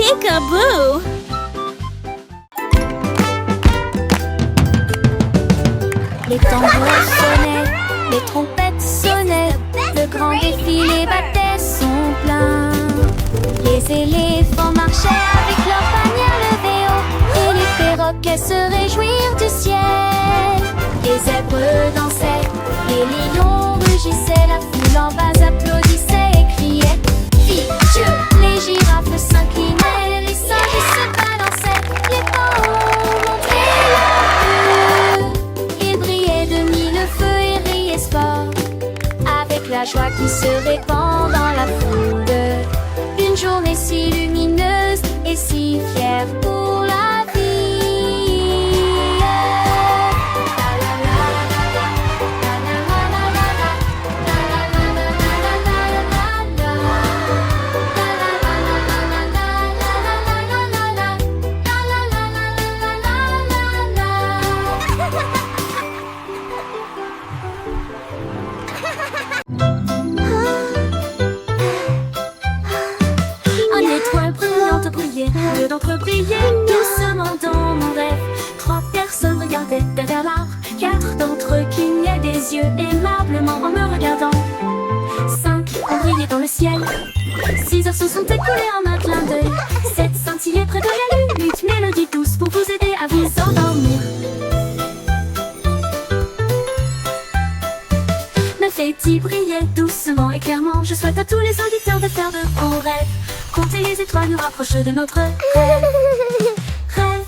Peekaboo! Les tambours sonnaient, les trompettes sonnaient, le grand défilé battait son plein. Les éléphants marchaient avec leurs paniers levés haut, et les perroquets se réjouirent du ciel. Les zèbres dansaient, les lions rugissaient, la foule en bas applaudissait et criait vive Dieu. Les girafes s'inclinaient, les singes se balançaient, les paons montraient leur queue. Ils brillaient de mille feux et riaient fort, avec la joie qui se répand dans la foule. Une journée si lumineuse et si fière pour la vie. Deux d'entre eux brillaient doucement dans mon rêve. 3 personnes regardaient derrière l'arbre, 4 d'entre eux clignaient des yeux aimablement en me regardant. 5 ont brillé dans le ciel, 6 heures se sont écoulées en un clin d'œil. 7 scintillaient près de la lune, 8 mélodies douces pour vous aider à vous endormir. 9 et 10 brillaient doucement et clairement. Je souhaite à tous les auditeurs de faire de bons rêves. Compter les étoiles nous rapproche de notre rêve. Rêve.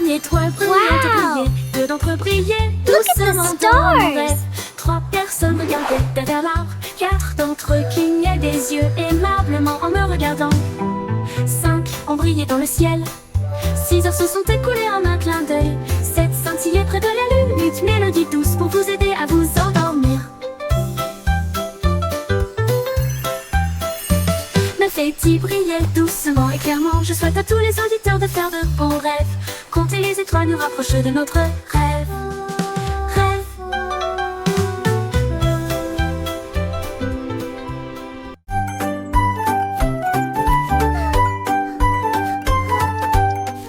Une étoile brillante brillait, 2 d'entre eux brillaient doucement dans mon rêve. 3 personnes regardaient derrière l'arbre, 4 d'entre eux clignaient des yeux aimablement en me regardant. 5 ont brillé dans le ciel, 6 heures se sont écoulées en un clin d'œil. 7 scintillaient près de la lune, 8 mélodies douces pour vous aider à vous endormir. 9 et 10 brillaient doucement et clairement. Je souhaite à tous les auditeurs de faire de bons rêves. Compter les étoiles nous rapproche de notre rêve. Rêve.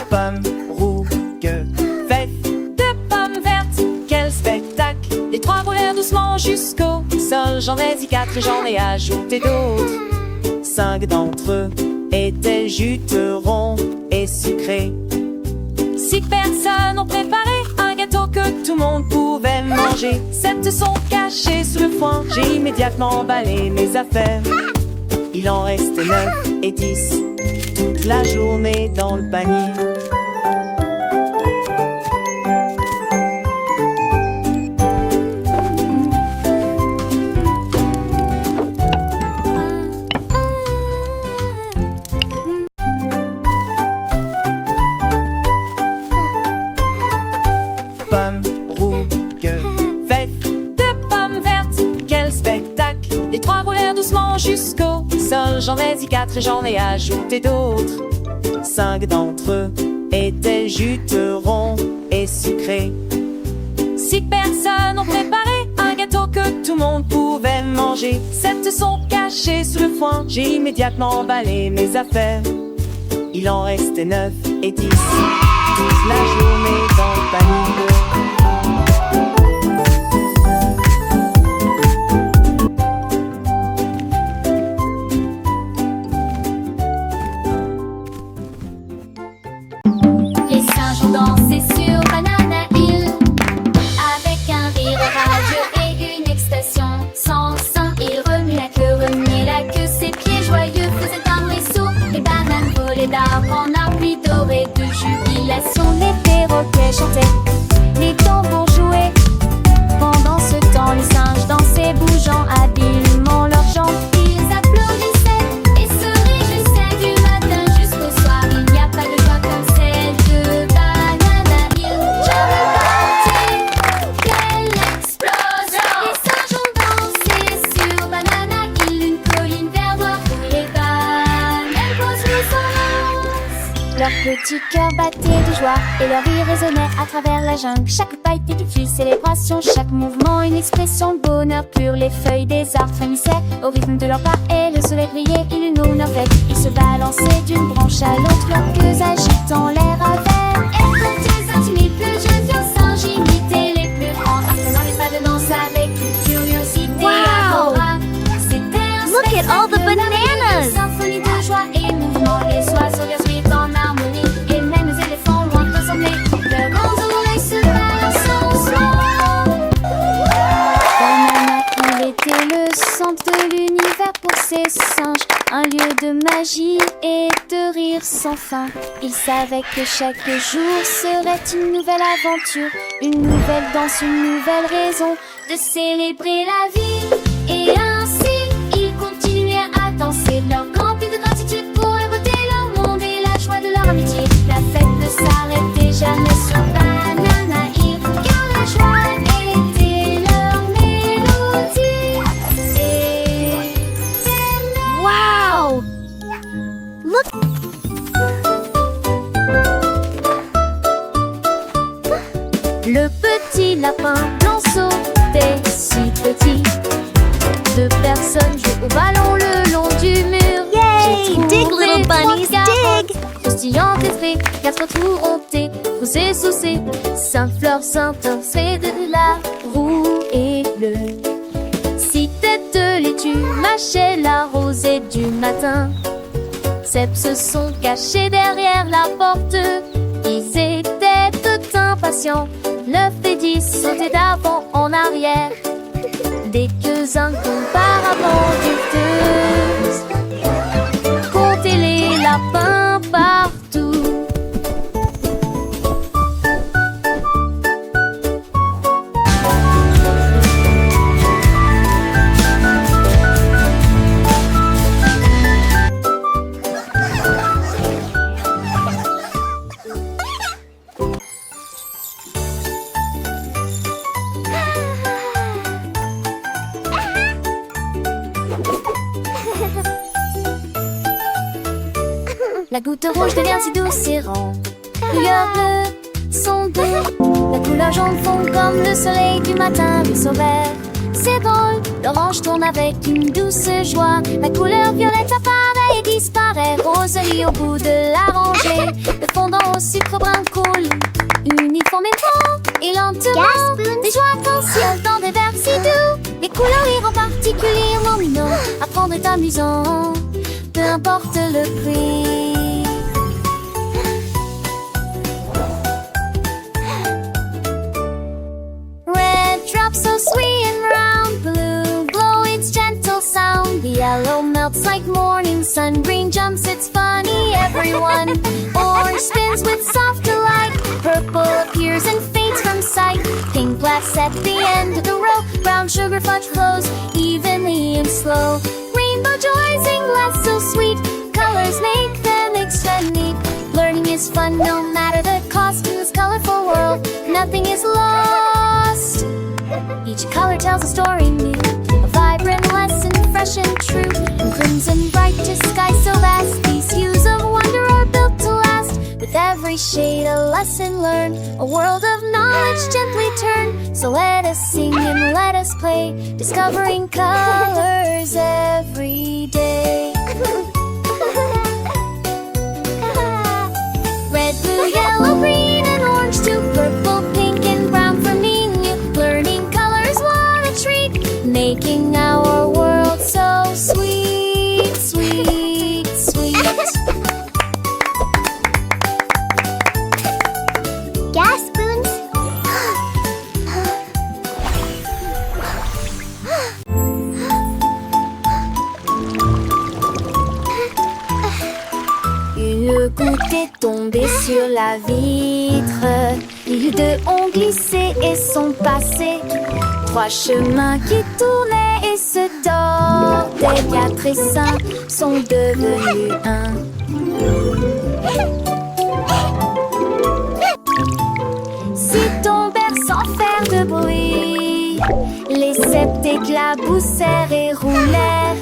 Pommes rouges, faites de pommes vertes, quel spectacle! Les 3 roulèrent doucement jusqu'au sol. J'en ai dit 4 et j'en ai ajouté d'autres. 5 d'entre eux étaient juteux, ronds et sucrés. 6 personnes ont préparé un gâteau que tout le monde pouvait manger. 7 sont cachés sous le foin. J'ai immédiatement emballé mes affaires. Il en restait 9 et 10, toute la journée dans le panier. Pommes rouges, faites de pommes vertes, quel spectacle! Les 3 roulèrent doucement jusqu'au sol. J'en ai dit 4 et j'en ai ajouté d'autres. 5 d'entre eux étaient juteux, ronds et sucrés. 6 personnes ont préparé un gâteau que tout le monde pouvait manger. 7 sont cachés sous le foin. J'ai immédiatement emballé mes affaires. Il en restait 9 et 10, toute la journée dans le panier. Les singes ont dansé sur Banana Hill, avec un rire radieux et une expression sans fin. Ils remuaient la queue, ses pieds joyeux faisaient un bruit sourd. Les bananes volaient d'arbre en arbre, pluie dorée de jubilation. Les perroquets chantaient, les tambours jouaient. Pendant ce temps, les singes dansaient, bougeant habilement leurs jambes. Ils applaudissaient et se réjouissaient du matin jusqu'au soir. Il n'y a pas de joie comme celle de Banana Hill. Jamais parti, quelle explosion! Les singes ont dansé sur Banana Hill, une colline vert noir où les bananes posent le silence. Leurs petits cœurs battaient de joie et leur vie résonnait à travers la jungle. Chaque pas était une célébration, chaque mouvement une expression de bonheur pur. Les feuilles des arbres frémissaient au rythme de leurs pas et le soleil brillait, ils nous n'avaient. Ils se balançaient d'une branche à l'autre, leurs queues agitant l'air avec. Et quand ils intimidaient plus jeunes vieux singes, imitaient les plus grands, apprenant les pas de danse avec une curiosité. Wow! Look at all the bananas! Symphonie de joie et mouvement, les oiseaux virent en harmonie, et même les éléphants loin de ressembler. Leurs grands oreilles se balancent doucement. Banana, il était le centre de l'univers pour ces singes, un lieu de magie et de rire sans fin. Il savait que chaque jour serait une nouvelle aventure, une nouvelle danse, une nouvelle raison de célébrer la vie. Et ainsi, ils continuaient à danser leur grand cri de gratitude pour la beauté, leur monde et la joie de leur amitié. La fête ne s'arrêtait jamais sur Banana Hill, car la joie était leur mélodie. Wow! Le petit lapin blanc sautait si petit. Deux personnes jouent au ballon le long du mur. Yay! Dig, little bunnies, dig! Croustillant et quatre trous hontés, poussés saucés, Saint-Fleur, Saint-Orsay de la roue et le. Si tête de laitue mâchait la rosée du matin, Seb se sont cachés derrière la porte. Ils étaient tout impatients, 9 et 10 sautaient d'avant en arrière. Des queues incomparables douteuses, comptez les lapins partout. La goutte rouge devient si douce et rend couleur bleue son doux. La couleur jaune fond comme le soleil du matin du sauveur. C'est drôle, l'orange tourne avec une douce joie. La couleur violette apparaît et disparaît. Rosalie au bout de la rangée. Le fondant au sucre brun coule uniformément et lentement. Des joies arc-en-ciel dans des vers si doux. Les couleurs en particulièrement mignon. Apprendre est amusant, peu importe le prix. Red drops so sweet and round, blue glow its gentle sound. The yellow melts like morning sun, green jumps it's funny everyone. Orange spins with soft delight, purple appears and fades from sight. Pink laughs at the end of the row, brown sugar fudge flows evenly and slow. Rainbow joys in glass so sweet, colors make them extra neat. Learning is fun no matter the cost. In this colorful world, nothing is lost. Each color tells a story new, a vibrant lesson, fresh and true. In crimson bright to sky so vast, these hues of wonder are built to last. With every shade a lesson learned, a world of knowledge gently turned. So let us sing and let us play, discovering colors every day. Red, blue, yellow, green, and orange too. Purple, pink, and brown for me and you. Learning colors, what a treat, making our world so sweet, sweet, sweet. Gas spoons? Une goutte est tombée sur la vitre. Les deux ont glissé et sont passés. Trois chemins qui tournaient et se tordaient. 4 et 5 sont devenus un. Si tombèrent sans faire de bruit, les sept éclaboussèrent et roulèrent.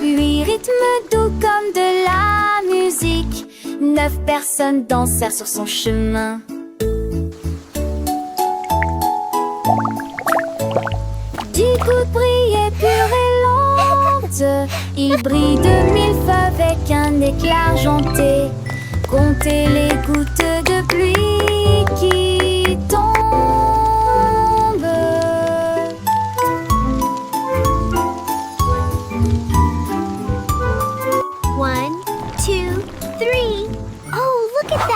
8 rythmes doux comme de la musique 9 personnes dansèrent sur son chemin. 10 gouttes brillaient pures et lentes. Il brille de 1000 feux avec un éclat argenté. Comptez les gouttes de pluie.